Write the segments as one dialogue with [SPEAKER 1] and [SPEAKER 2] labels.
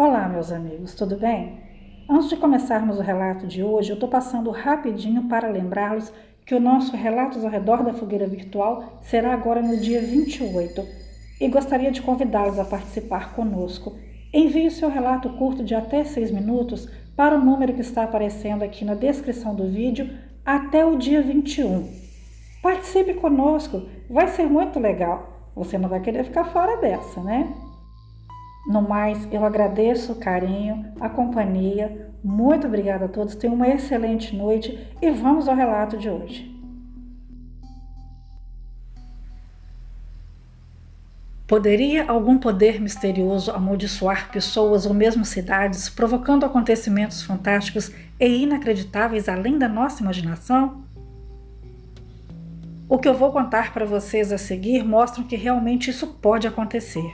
[SPEAKER 1] Olá, meus amigos, tudo bem? Antes de começarmos o relato de hoje, eu estou passando rapidinho para lembrá-los que o nosso Relatos ao Redor da Fogueira Virtual será agora no dia 28 e gostaria de convidá-los a participar conosco. Envie o seu relato curto de até 6 minutos para o número que está aparecendo aqui na descrição do vídeo até o dia 21. Participe conosco, vai ser muito legal. Você não vai querer ficar fora dessa, né? No mais, eu agradeço o carinho, a companhia. Muito obrigada a todos. Tenham uma excelente noite e vamos ao relato de hoje. Poderia algum poder misterioso amaldiçoar pessoas ou mesmo cidades, provocando acontecimentos fantásticos e inacreditáveis além da nossa imaginação? O que eu vou contar para vocês a seguir mostra que realmente isso pode acontecer.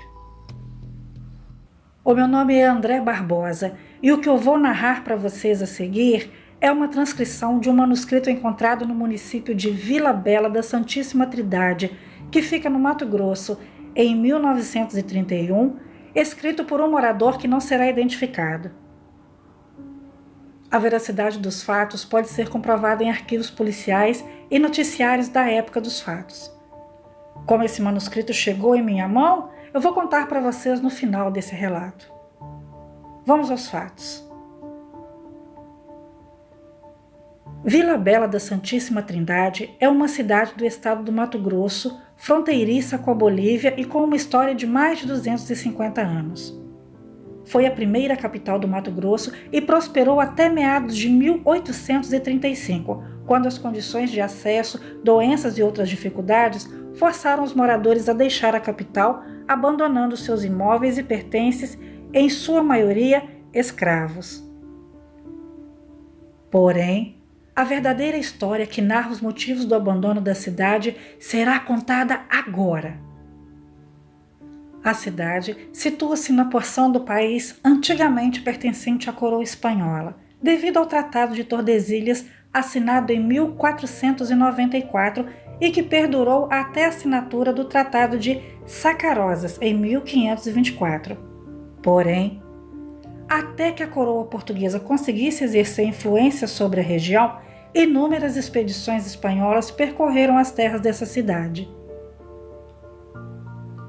[SPEAKER 1] O meu nome é André Barbosa e o que eu vou narrar para vocês a seguir é uma transcrição de um manuscrito encontrado no município de Vila Bela da Santíssima Trindade, que fica no Mato Grosso, em 1931, escrito por um morador que não será identificado. A veracidade dos fatos pode ser comprovada em arquivos policiais e noticiários da época dos fatos. Como esse manuscrito chegou em minha mão, eu vou contar para vocês no final desse relato. Vamos aos fatos. Vila Bela da Santíssima Trindade é uma cidade do estado do Mato Grosso, fronteiriça com a Bolívia e com uma história de mais de 250 anos. Foi a primeira capital do Mato Grosso e prosperou até meados de 1835, quando as condições de acesso, doenças e outras dificuldades forçaram os moradores a deixar a capital, abandonando seus imóveis e pertences, em sua maioria escravos. Porém, a verdadeira história que narra os motivos do abandono da cidade será contada agora. A cidade situa-se na porção do país antigamente pertencente à coroa espanhola, devido ao Tratado de Tordesilhas, assinado em 1494 e que perdurou até a assinatura do Tratado de Sacarosas, em 1524. Porém, até que a coroa portuguesa conseguisse exercer influência sobre a região, inúmeras expedições espanholas percorreram as terras dessa cidade.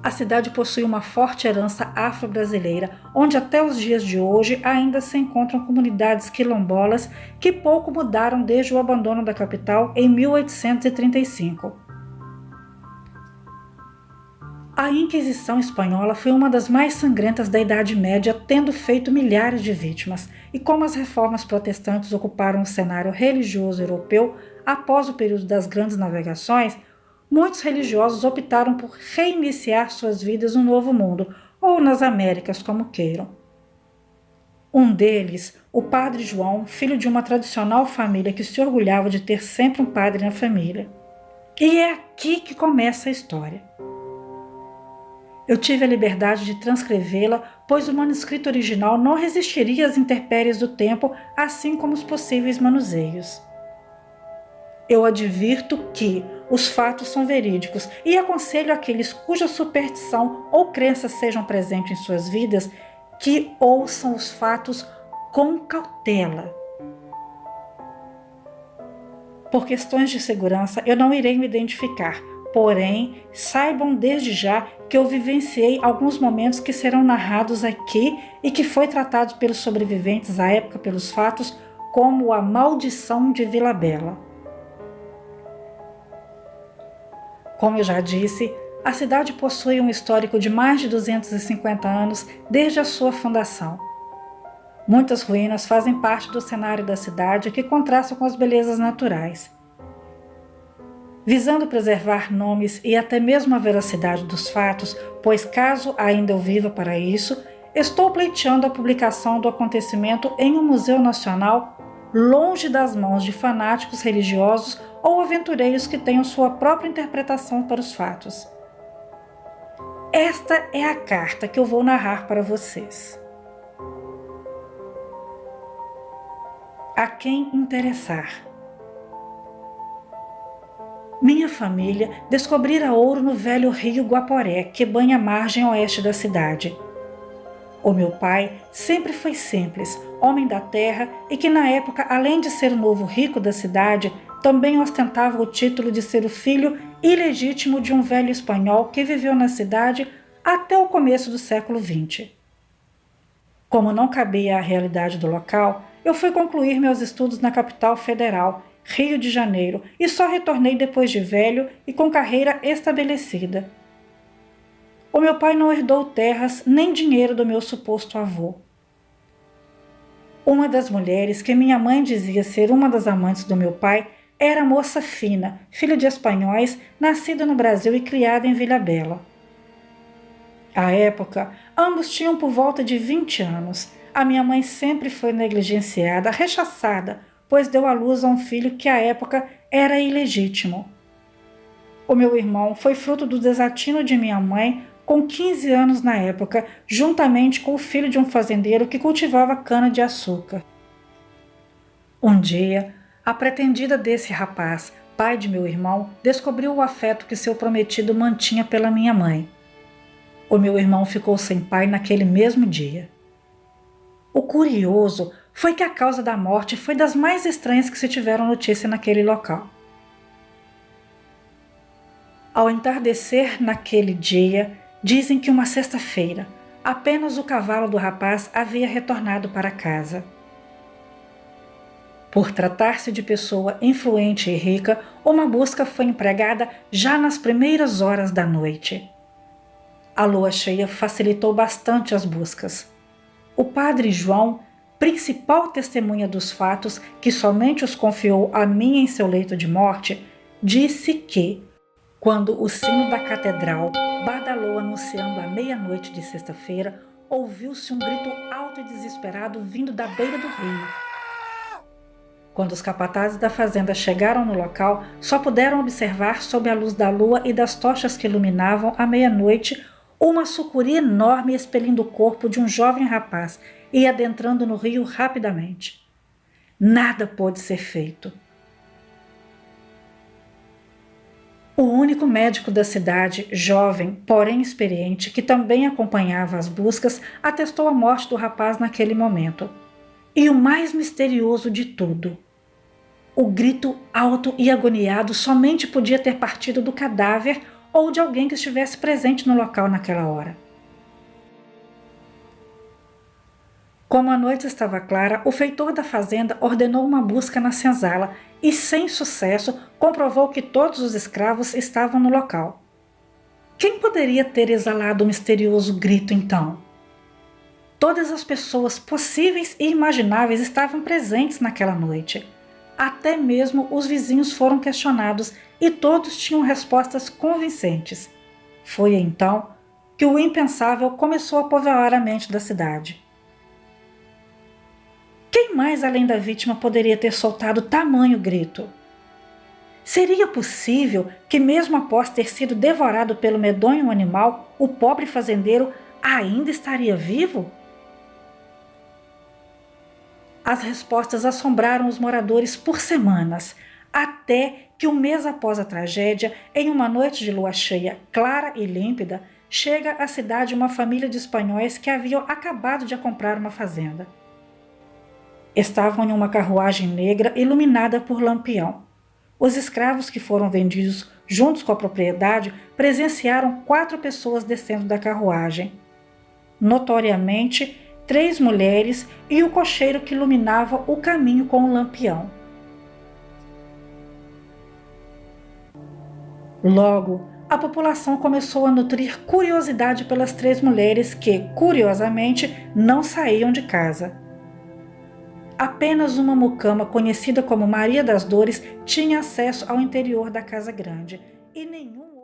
[SPEAKER 1] A cidade possui uma forte herança afro-brasileira, onde até os dias de hoje ainda se encontram comunidades quilombolas que pouco mudaram desde o abandono da capital em 1835. A Inquisição Espanhola foi uma das mais sangrentas da Idade Média, tendo feito milhares de vítimas, e como as reformas protestantes ocuparam o cenário religioso europeu após o período das grandes navegações, muitos religiosos optaram por reiniciar suas vidas no Novo Mundo, ou nas Américas, como queiram. Um deles, o padre João, filho de uma tradicional família que se orgulhava de ter sempre um padre na família. E é aqui que começa a história. Eu tive a liberdade de transcrevê-la, pois o manuscrito original não resistiria às intempéries do tempo, assim como os possíveis manuseios. Eu advirto que os fatos são verídicos e aconselho aqueles cuja superstição ou crença sejam presentes em suas vidas que ouçam os fatos com cautela. Por questões de segurança, eu não irei me identificar, porém, saibam desde já que eu vivenciei alguns momentos que serão narrados aqui e que foi tratado pelos sobreviventes à época pelos fatos como a maldição de Vila Bela. Como eu já disse, a cidade possui um histórico de mais de 250 anos desde a sua fundação. Muitas ruínas fazem parte do cenário da cidade que contrasta com as belezas naturais. Visando preservar nomes e até mesmo a veracidade dos fatos, pois caso ainda eu viva para isso, estou pleiteando a publicação do acontecimento em um museu nacional, longe das mãos de fanáticos religiosos ou aventureiros que tenham sua própria interpretação para os fatos. Esta é a carta que eu vou narrar para vocês. A quem interessar. Minha família descobrira ouro no velho rio Guaporé, que banha a margem oeste da cidade. O meu pai sempre foi simples, homem da terra e que na época, além de ser o novo rico da cidade, também ostentava o título de ser o filho ilegítimo de um velho espanhol que viveu na cidade até o começo do século XX. Como não cabia à realidade do local, eu fui concluir meus estudos na capital federal, Rio de Janeiro, e só retornei depois de velho e com carreira estabelecida. O meu pai não herdou terras nem dinheiro do meu suposto avô. Uma das mulheres que minha mãe dizia ser uma das amantes do meu pai era moça fina, filha de espanhóis, nascida no Brasil e criada em Ilhabela. À época, ambos tinham por volta de 20 anos. A minha mãe sempre foi negligenciada, rechaçada, pois deu à luz a um filho que à época era ilegítimo. O meu irmão foi fruto do desatino de minha mãe com 15 anos na época, juntamente com o filho de um fazendeiro que cultivava cana-de-açúcar. Um dia, a pretendida desse rapaz, pai de meu irmão, descobriu o afeto que seu prometido mantinha pela minha mãe. O meu irmão ficou sem pai naquele mesmo dia. O curioso foi que a causa da morte foi das mais estranhas que se tiveram notícia naquele local. Ao entardecer naquele dia, dizem que uma sexta-feira, apenas o cavalo do rapaz havia retornado para casa. Por tratar-se de pessoa influente e rica, uma busca foi empregada já nas primeiras horas da noite. A lua cheia facilitou bastante as buscas. O padre João, principal testemunha dos fatos, que somente os confiou a mim em seu leito de morte, disse que, quando o sino da catedral badalou anunciando a meia-noite de sexta-feira, ouviu-se um grito alto e desesperado vindo da beira do rio. Quando os capatazes da fazenda chegaram no local, só puderam observar, sob a luz da lua e das tochas que iluminavam a meia-noite, uma sucuri enorme expelindo o corpo de um jovem rapaz e adentrando no rio rapidamente. Nada pôde ser feito. O único médico da cidade, jovem, porém experiente, que também acompanhava as buscas, atestou a morte do rapaz naquele momento. E o mais misterioso de tudo, o grito alto e agoniado somente podia ter partido do cadáver ou de alguém que estivesse presente no local naquela hora. Como a noite estava clara, o feitor da fazenda ordenou uma busca na senzala e, sem sucesso, comprovou que todos os escravos estavam no local. Quem poderia ter exalado o misterioso grito então? Todas as pessoas possíveis e imagináveis estavam presentes naquela noite. Até mesmo os vizinhos foram questionados e todos tinham respostas convincentes. Foi então que o impensável começou a povoar a mente da cidade. Quem mais além da vítima poderia ter soltado tamanho grito? Seria possível que, mesmo após ter sido devorado pelo medonho animal, o pobre fazendeiro ainda estaria vivo? As respostas assombraram os moradores por semanas, até que um mês após a tragédia, em uma noite de lua cheia clara e límpida, chega à cidade uma família de espanhóis que haviam acabado de comprar uma fazenda. Estavam em uma carruagem negra iluminada por lampião. Os escravos que foram vendidos juntos com a propriedade presenciaram 4 pessoas descendo da carruagem. Notoriamente, 3 mulheres e o cocheiro que iluminava o caminho com o lampião. Logo, a população começou a nutrir curiosidade pelas 3 mulheres que, curiosamente, não saíam de casa. Apenas uma mucama, conhecida como Maria das Dores, tinha acesso ao interior da casa grande, e nenhum